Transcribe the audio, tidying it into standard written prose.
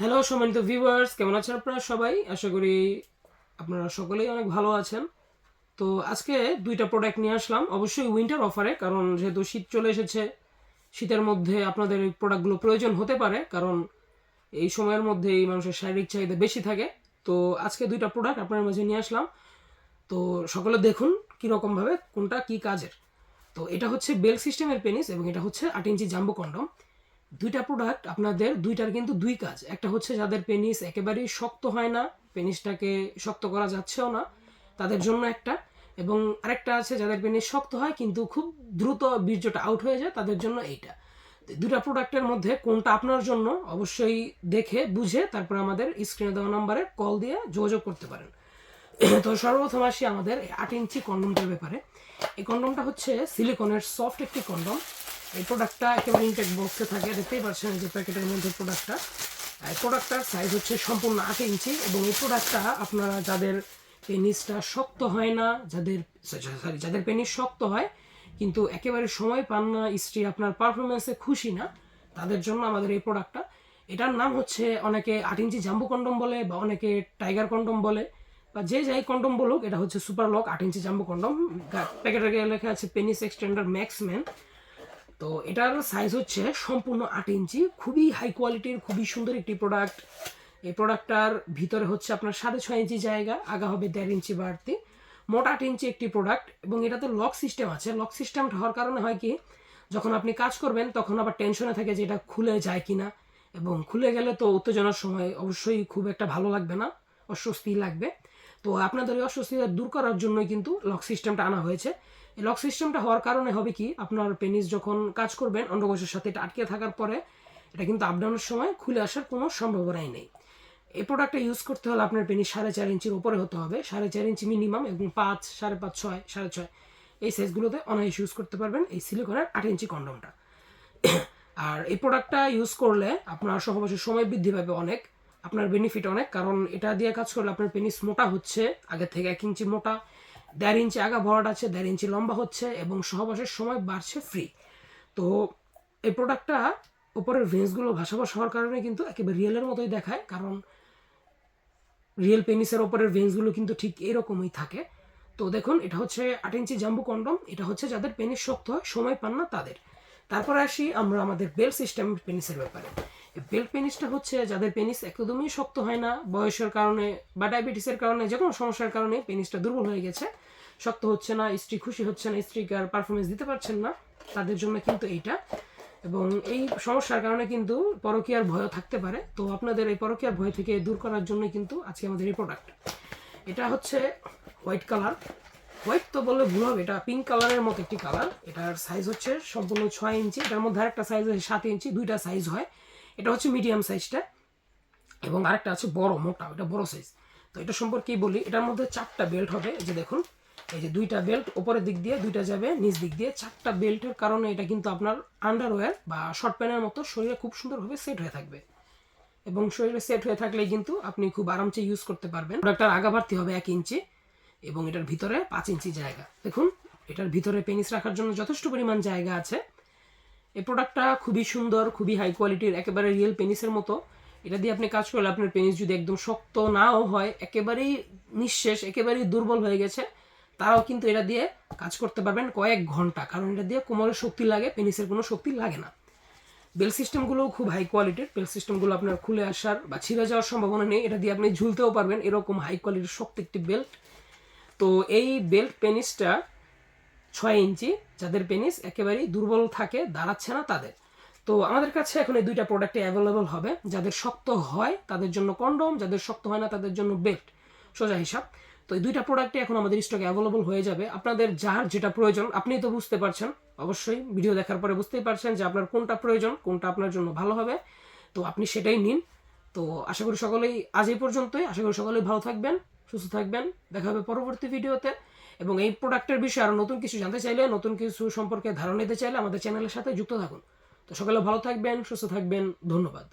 Hello সম্মানিত viewers, কেমন আছেন আপনারা সবাই? আশা করি আপনারা সকলেই অনেক ভালো আছেন। তো আজকে দুইটা প্রোডাক্ট নিয়ে আসলাম, অবশ্যই উইন্টার অফারে, কারণ যেহেতু শীত চলে এসেছে। শীতের মধ্যে আপনাদের এই প্রোডাক্টগুলো প্রয়োজন হতে পারে, কারণ এই সময়ের মধ্যেই মানুষের শারীরিক চাহিদা বেশি থাকে। তো আজকে দুইটা প্রোডাক্ট আপনার মাঝে নিয়ে আসলাম। তো সকলে দেখুন কীরকমভাবে কোনটা কী কাজের। তো এটা হচ্ছে বেল সিস্টেমের পেনিস এবং এটা হচ্ছে 8 ইঞ্চি জাম্বো কন্ডম। দুইটা প্রোডাক্ট আপনাদের দুইটার কিন্তু দুই কাজ। একটা হচ্ছে যাদের পেনিস একেবারেই শক্ত হয় না, পেনিসটাকে শক্ত করা যাচ্ছেও না, তাদের জন্য একটা। এবং আরেকটা আছে যাদের পেনিস শক্ত হয় কিন্তু খুব দ্রুত বীর্যটা আউট হয়ে যায়, তাদের জন্য এইটা। দুটা প্রোডাক্টের মধ্যে কোনটা আপনার জন্য অবশ্যই দেখে বুঝে তারপরে আমাদের স্ক্রিনে দেওয়া নাম্বারে কল দিয়ে যোগাযোগ করতে পারেন। তো সর্বপ্রথম আসি আমাদের 8 ইঞ্চি কন্ডমটার ব্যাপারে। এই কন্ডমটা হচ্ছে সিলিকনের সফট একটি কন্ডম। এই প্রোডাক্টটা একেবারে ইনটেক বক্সে থাকে, দেখতেই পাচ্ছেন যে প্যাকেটের মধ্যে প্রোডাক্টটা। এই প্রোডাক্টটার সাইজ হচ্ছে সম্পূর্ণ 8 ইঞ্চি এবং এই প্রোডাক্টটা আপনারা যাদের পেনিসটা শক্ত হয় না, যাদের পেনিস শক্ত হয় কিন্তু একেবারে সময় পান না, স্ত্রী আপনার পারফরমেন্সে খুশি না, তাদের জন্য আমাদের এই প্রোডাক্টটা। এটার নাম হচ্ছে অনেকে 8 ইঞ্চি জাম্বো কন্ডম বলে বা অনেকে টাইগার কন্ডম বলে বা যে যাই কন্ডম বলুক, এটা হচ্ছে সুপার লক 8 ইঞ্চি জাম্বো কন্ডম। প্যাকেটের গায়ে লেখা আছে পেনিস এক্সটেন্ডার ম্যাক্সম্যান। তো এটার সাইজ হচ্ছে সম্পূর্ণ 8 ইঞ্চি, খুবই হাই কোয়ালিটির, খুবই সুন্দর একটি প্রোডাক্ট। এই প্রোডাক্টটার ভিতরে হচ্ছে আপনার 6.5 ইঞ্চি জায়গা, আগা হবে 1.5 ইঞ্চি বাড়তি, মোট 8 ইঞ্চি একটি প্রোডাক্ট। এবং এটাতে লক সিস্টেম আছে। লক সিস্টেম হওয়ার কারণে হয় কি, যখন আপনি কাজ করবেন তখন আবার টেনশনে থাকে যে এটা খুলে যায় কিনা, এবং খুলে গেলে তো উত্তেজনার সময় অবশ্যই খুব একটা ভালো লাগবে না, অস্বস্তি লাগবে। তো আপনাদের এই অস্বস্তিটা দূর করার জন্যই কিন্তু লক সিস্টেমটা আনা হয়েছে। এই লক সিস্টেমটা হওয়ার কারণে হবে কি, আপনার পেনিস যখন কাজ করবেন অন্ডকোষের সাথে এটা আটকে থাকার পরে এটা কিন্তু আপডাউনের সময় খুলে আসার কোনো সম্ভাবনাই নেই। এই প্রোডাক্টটা ইউজ করতে হলে আপনার পেনিস 4.5 ইঞ্চির উপরে হতে হবে, 4.5 ইঞ্চি মিনিমাম, এবং 5, 5.5, 6, 6.5 এই সাইজগুলোতে অনায়াস ইউজ করতে পারবেন এই সিলিকনের 8 ইঞ্চি কন্ডমটা। আর এই প্রোডাক্টটা ইউজ করলে আপনার সহবাসের সময় বৃদ্ধি পাবে অনেক, আপনার বেনিফিট অনেক, কারণ এটা দিয়ে কাজ করলে আপনার পেনিস মোটা হচ্ছে, আগের থেকে 1 ইঞ্চি মোটা, 1.5 ইঞ্চি আগা ভরাট আছে, 1.5 ইঞ্চি লম্বা হচ্ছে, এবং সহবাসের সময় বাড়ছে ফ্রি। তো এই প্রোডাক্টটা উপরের ভেন্সগুলো ঘাসাবাস হওয়ার কারণে কিন্তু একেবারে রিয়েলের মতোই দেখায়, কারণ রিয়েল পেনিসের ওপরের ভেন্সগুলো কিন্তু ঠিক এরকমই থাকে। তো দেখুন, এটা হচ্ছে 8 ইঞ্চি জাম্বো কন্ডম। এটা হচ্ছে যাদের পেনিস শক্ত হয়, সময় পান না তাদের। তারপরে আসি আমরা আমাদের বেল সিস্টেম পেনিসের ব্যাপারে। বেল পেনিসটা হচ্ছে যাদের পেনিস একদমই শক্ত হয় না, বয়সের কারণে বা ডায়াবেটিসের কারণে, যে কোনো সমস্যার কারণে পেনিসটা দুর্বল হয়ে গেছে, শক্ত হচ্ছে না, স্ত্রী খুশি হচ্ছে না, স্ত্রীকে আর পারফরমেন্স দিতে পারছেন না, তাদের জন্য কিন্তু এইটা। এবং এই সমস্যার কারণে কিন্তু পরকীয়ার ভয় থাকতে পারে। তো আপনাদের এই পরকীয়ার ভয় থেকে দূর করার জন্য কিন্তু আজকে আমাদের এই প্রোডাক্ট। এটা হচ্ছে হোয়াইট কালার, হোয়াইট তো বললে ভুল হবে, এটা পিঙ্ক কালারের মতো একটি কালার। এটার সাইজ হচ্ছে সম্পূর্ণ 6 ইঞ্চি। এটার মধ্যে আরেকটা সাইজ আছে 7 ইঞ্চি, দুইটা সাইজ হয়। এটা হচ্ছে মিডিয়াম সাইজটা, এবং আরেকটা আছে বড় মোটা, এটা বড় সাইজ। তো এটা সম্পর্কেই বলি, এটার মধ্যে 4টা বেল্ট হবে। এই যে দেখুন, এই যে 2টা বেল্ট উপরের দিক দিয়ে, 2টা যাবে নিচ দিক দিয়ে। 4টা বেল্টের কারণে এটা কিন্তু আপনার আন্ডারওয়্যার বা শর্ট প্যান্টের মতো শরীরে খুব সুন্দরভাবে সেট হয়ে থাকবে, এবং শরীরে সেট হয়ে থাকলেই কিন্তু আপনি খুব আরামসে ইউজ করতে পারবেন। প্রোডাক্টটার আগা বাড়তি হবে 1 ইঞ্চি, এবং এটার ভিতরে 5 ইঞ্চি জায়গা। দেখুন, এটার ভিতরে পেনিস রাখার জন্য যথেষ্ট পরিমাণ জায়গা আছে। এই প্রোডাক্টটা খুবই সুন্দর, খুবই হাই কোয়ালিটির, একেবারে রিয়েল পেনিসের মতো। এটা দিয়ে আপনি কাজ করলে আপনার পেনিস যদি একদম শক্ত নাও হয়, একেবারেই নিঃশেষ, একেবারেই দুর্বল হয়ে গেছে, তারাও কিন্তু এটা দিয়ে কাজ করতে পারবেন কয়েক ঘন্টা, কারণ এটা দিয়ে কোমরের শক্তি লাগে, পেনিসের কোনো শক্তি লাগে না। বেল সিস্টেমগুলোও খুব হাই কোয়ালিটির। বেল সিস্টেমগুলো আপনার খুলে আসার বা ছিঁড়ে যাওয়ার সম্ভাবনা নেই, এটা দিয়ে আপনি ঝুলতেও পারবেন, এরকম হাই কোয়ালিটির শক্ত একটি বেল্ট। তো এই বেল্ট পেনিসটা 6 ইঞ্চি, যাদের পেনিস একেবারেই দুর্বল থাকে, দাঁড়াচ্ছে না তাদের। তো আমাদের কাছে এখন এই দুইটা প্রোডাক্টে অ্যাভেলেবল হবে। যাদের শক্ত হয় তাদের জন্য কন্ডম, যাদের শক্ত হয় না তাদের জন্য বেল্ট, সোজা হিসাব। তো এই দুইটা প্রোডাক্টে এখন আমাদের স্টকে অ্যাভেলেবল হয়ে যাবে। আপনাদের যার যেটা প্রয়োজন আপনি তো বুঝতে পারছেন, অবশ্যই ভিডিও দেখার পরে বুঝতেই পারছেন যে আপনার কোনটা প্রয়োজন, কোনটা আপনার জন্য ভালো হবে। তো আপনি সেটাই নিন। তো আশা করি সকলেই, আজ এই পর্যন্তই। আশা করি সকলেই ভালো থাকবেন, সুস্থ থাকবেন। দেখা হবে পরবর্তী ভিডিওতে। এবং এই প্রোডাক্টের বিষয়ে আরও নতুন কিছু জানতে চাইলে, নতুন কিছু সম্পর্কে ধারণা নিতে চাইলে আমাদের চ্যানেলের সাথে যুক্ত থাকুন। তো সকলে ভালো থাকবেন, সুস্থ থাকবেন। ধন্যবাদ।